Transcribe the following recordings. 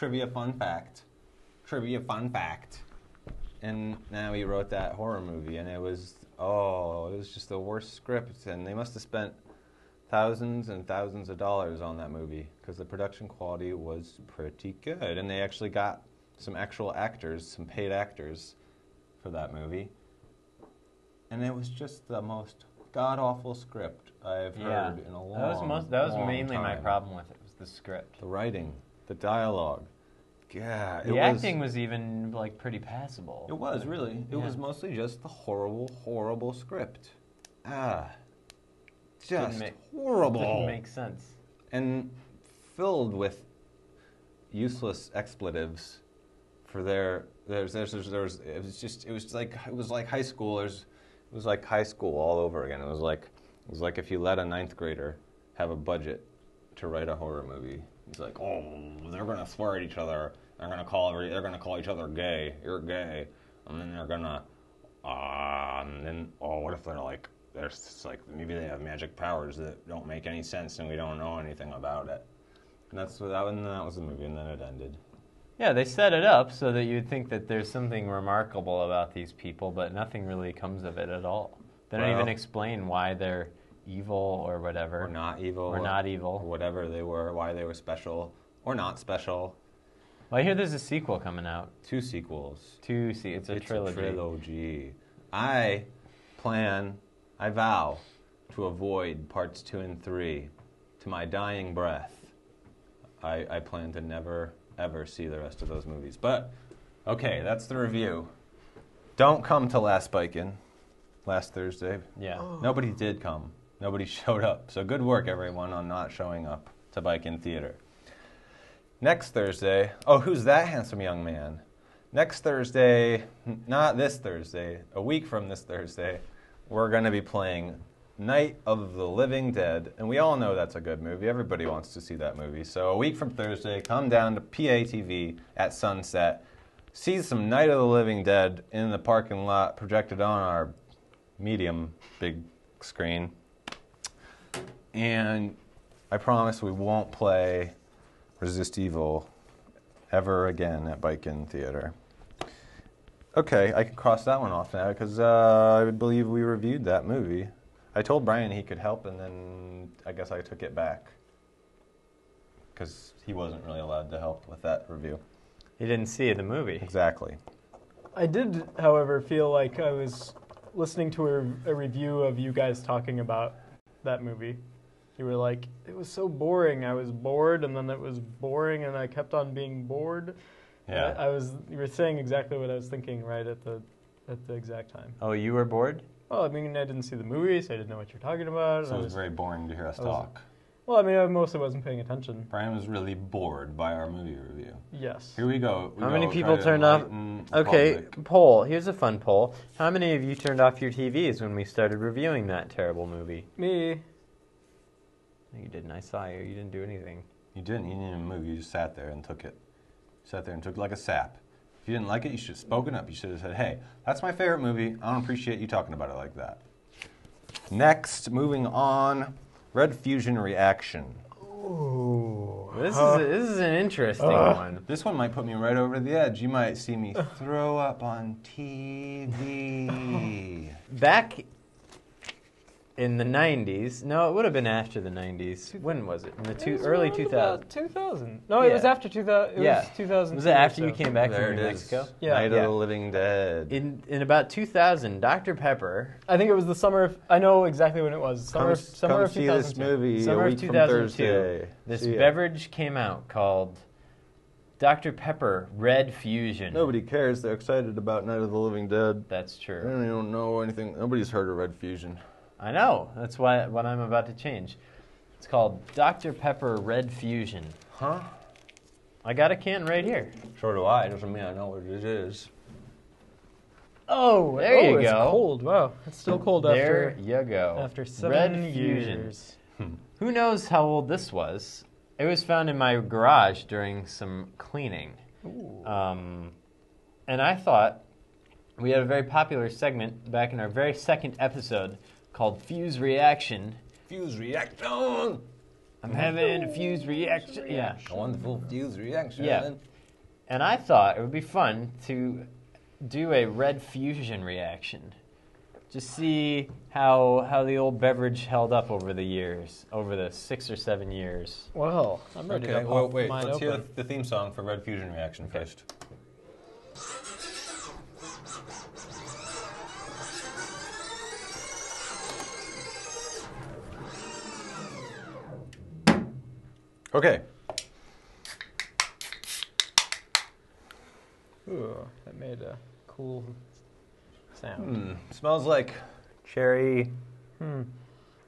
trivia fun fact. And now he wrote that horror movie, and it was just the worst script, and they must have spent thousands and thousands of dollars on that movie because the production quality was pretty good, and they actually got some actual actors, some paid actors for that movie, and it was just the most god-awful script I've heard in a long That was long mainly time. my problem with it, was the script. The writing, the dialogue. Yeah, the acting was even like pretty passable. It was really. It was mostly just the horrible, horrible script. Just horrible. Didn't make sense. And filled with useless expletives for their. It was like high school. It was like high school all over again. It was like if you let a 9th grader have a budget to write a horror movie. He's like, oh, they're gonna swear at each other. They're gonna call each other gay. You're gay, and then they're gonna, and then what if maybe they have magic powers that don't make any sense and we don't know anything about it. And that was the movie, and then it ended. Yeah, they set it up so that you'd think that there's something remarkable about these people, but nothing really comes of it at all. They don't even explain why they're evil or whatever. Or not evil. Or whatever they were, why they were special or not special. Well, I hear there's a sequel coming out. 2 sequels. It's a trilogy. I vow to avoid parts 2 and 3 to my dying breath. I plan to never, ever see the rest of those movies. But, okay, that's the review. Don't come to Last Bike-In last Thursday. Yeah. Nobody did come. Nobody showed up. So good work, everyone, on not showing up to Bike-In Theater. Next Thursday, who's that handsome young man? Next Thursday, not this Thursday, a week from this Thursday, we're going to be playing Night of the Living Dead. And we all know that's a good movie. Everybody wants to see that movie. So a week from Thursday, come down to PATV at sunset, see some Night of the Living Dead in the parking lot projected on our medium big screen. And I promise we won't play Resist Evil ever again at Bike-In Theater. Okay, I can cross that one off now because I believe we reviewed that movie. I told Brian he could help, and then I guess I took it back because he wasn't really allowed to help with that review. He didn't see the movie. Exactly. I did, however, feel like I was listening to a review of you guys talking about that movie. You were like, it was so boring. I was bored, and then it was boring, and I kept on being bored. Yeah. You were saying exactly what I was thinking right at the exact time. Oh, you were bored? Well, I mean, I didn't see the movie, so I didn't know what you're talking about. So it was very boring to hear us talk. Well, I mean, I mostly wasn't paying attention. Brian was really bored by our movie review. Yes. Here we go. How many people turned off? Okay, poll. Here's a fun poll. How many of you turned off your TVs when we started reviewing that terrible movie? Me. No, you didn't. I saw you. You didn't do anything. You didn't. You didn't move. You just sat there and took it. Sat there and took it like a sap. If you didn't like it, you should have spoken up. You should have said, hey, that's my favorite movie. I don't appreciate you talking about it like that. Next, moving on, Red Fusion Reaction. Ooh. This is an interesting one. This one might put me right over the edge. You might see me throw up on TV. Back in the 90s. No, it would have been after the 90s. When was it? In the early 2000s. 2000. No, it was after 2000. It was 2000. Was it after you came back There from New it is. Mexico? Yeah. Night of the Living Dead. In about 2000, Dr. Pepper. I think it was the summer of, I know exactly when it was. Summer of Come see 2002. this movie Summer a of week from 2002. Thursday. This See ya. beverage came out called Dr. Pepper Red Fusion. Nobody cares. They're excited about Night of the Living Dead. That's true. They don't know anything. Nobody's heard of Red Fusion. I know. That's what I'm about to change. It's called Dr. Pepper Red Fusion. Huh? I got a can right here. So do I. Doesn't mean I know what it is. Oh, there you it's go. cold. Wow, it's still cold There you go. after 7 Red years. Fusion. Who knows how old this was? It was found in my garage during some cleaning. Ooh. And I thought we had a very popular segment back in our very second episode called Fuse Reaction. Fuse Reaction! I'm having a fused reaction. Yeah. A wonderful fused reaction. Yeah. And I thought it would be fun to do a red fusion reaction. Just see how the old beverage held up over the years, over the 6 or 7 years. Well, I'm ready to pop wait. mine Let's open. hear the theme song for Red Fusion Reaction first. Okay. Ooh, that made a cool sound. Smells like cherry.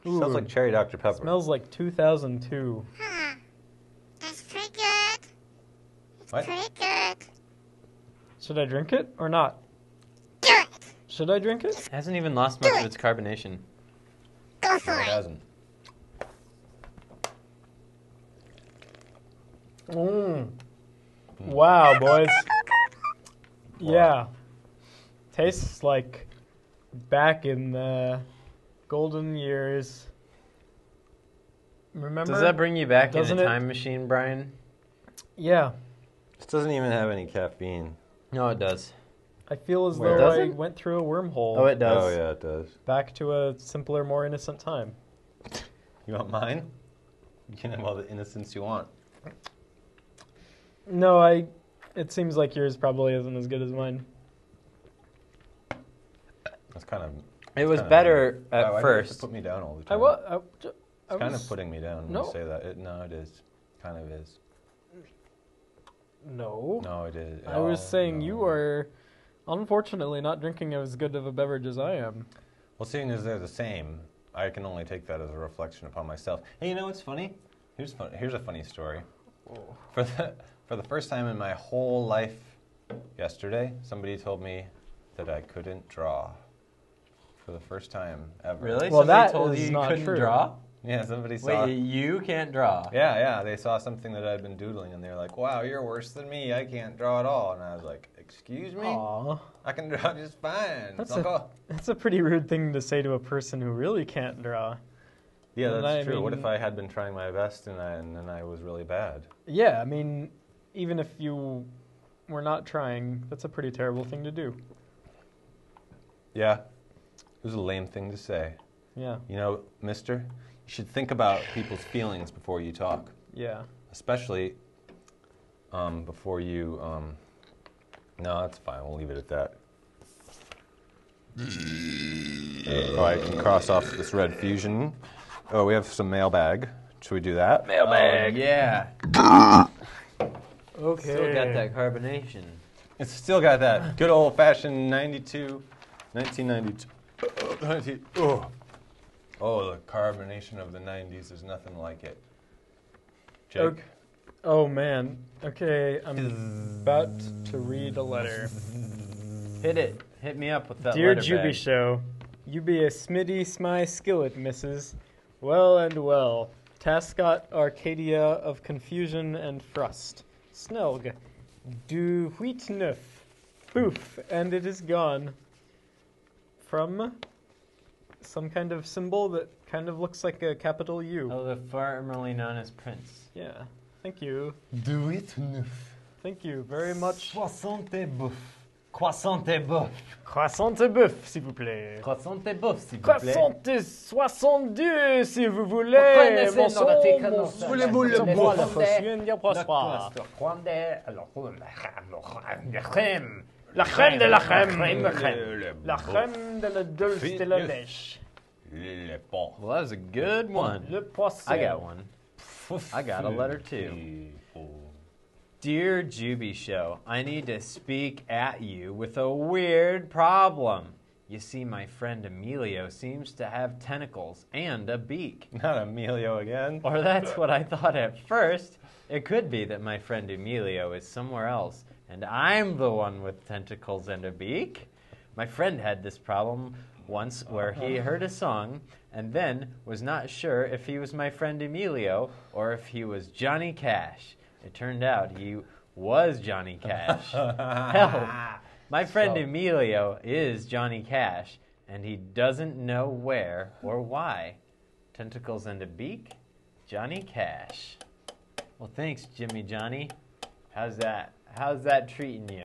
Smells like cherry Dr. Pepper. Smells like 2002. That's pretty good. What? Pretty good. Should I drink it or not? Do it. Should I drink it? Hasn't even lost much of its carbonation. Go for No, it it. hasn't. Wow, boys. Yeah. Tastes like back in the golden years. Remember? Does that bring you back Doesn't in it- a time machine, Brian? Yeah. This doesn't even have any caffeine. No, it does. I feel as Where? though I Doesn't? went through a wormhole Oh, it does. Oh, yeah, it does. back to a simpler, more innocent time. You want mine? You can have all the innocence you want. No, it seems like yours probably isn't as good as mine. That's kind of... It was kinda better Why at do you have to first. put me down all the I time. was. It's kind of putting me down when No. you say that. No, it is. Kind of is. No. No, it is. I was Oh, saying no. you are, unfortunately, not drinking as good of a beverage as I am. Well, seeing as they're the same, I can only take that as a reflection upon myself. Hey, you know what's funny? Here's a funny story. For the first time in my whole life yesterday, somebody told me that I couldn't draw. For the first time ever. Really? Well, Somebody that told is you you not couldn't true. draw? Yeah, somebody saw. Wait, you can't draw? Yeah, they saw something that I'd been doodling, and they were like, "Wow, you're worse than me. I can't draw at all." And I was like, "Excuse me? Aw. I can draw just fine." That's Sucker." That's a pretty rude thing to say to a person who really can't draw. Yeah, And that's I true. What mean- if I had been trying my best and then I was really bad? Yeah, I mean, even if you were not trying, that's a pretty terrible thing to do. Yeah, it was a lame thing to say. Yeah, You know, mister, you should think about people's feelings before you talk, yeah. especially before you. No, that's fine. We'll leave it at that. Oh, I can cross off this red fusion. Oh, we have some mailbag. Should we do that? Mailbag. yeah. Okay. Still got that carbonation. It's still got that good old-fashioned 1992. Oh, the carbonation of the 90s is nothing like it. Jake? Okay. Oh, man. Okay, I'm about to read a letter. Hit it. Hit me up with that Dear letter Jubi bag. Show, you be a smitty smy skillet, missus. Well and well. Tascott Arcadia of confusion and frust. Snelg. Du wheat neuf. Boof, and it is gone. From some kind of symbol that kind of looks like a capital U. Oh, the formerly known as Prince. Yeah. Thank you. Do it neuf. Thank you very much. Croissant et boeuf. Croissant et boeuf. Croissant et bœuf, s'il vous plaît. Croissant et boeuf, s'il vous plaît. Croissant et 62, si vous voulez. Mon son, mon son. Voulez-vous le Mon boire? son, bien, bien prospère. La crème de la crème. La crème de la dulce de la lèche. Le bon. Well, that was a good one. Le poisson. I got one. I got a letter too. Dear Jubi Show, I need to speak at you with a weird problem. You see, my friend Emilio seems to have tentacles and a beak. Not Emilio again. Or that's what I thought at first. It could be that my friend Emilio is somewhere else, and I'm the one with tentacles and a beak. My friend had this problem once where he heard a song and then was not sure if he was my friend Emilio or if he was Johnny Cash. It turned out he was Johnny Cash. Hell, my friend Emilio is Johnny Cash, and he doesn't know where or why. Tentacles and a beak? Johnny Cash. Well, thanks, Jimmy Johnny. How's that treating you?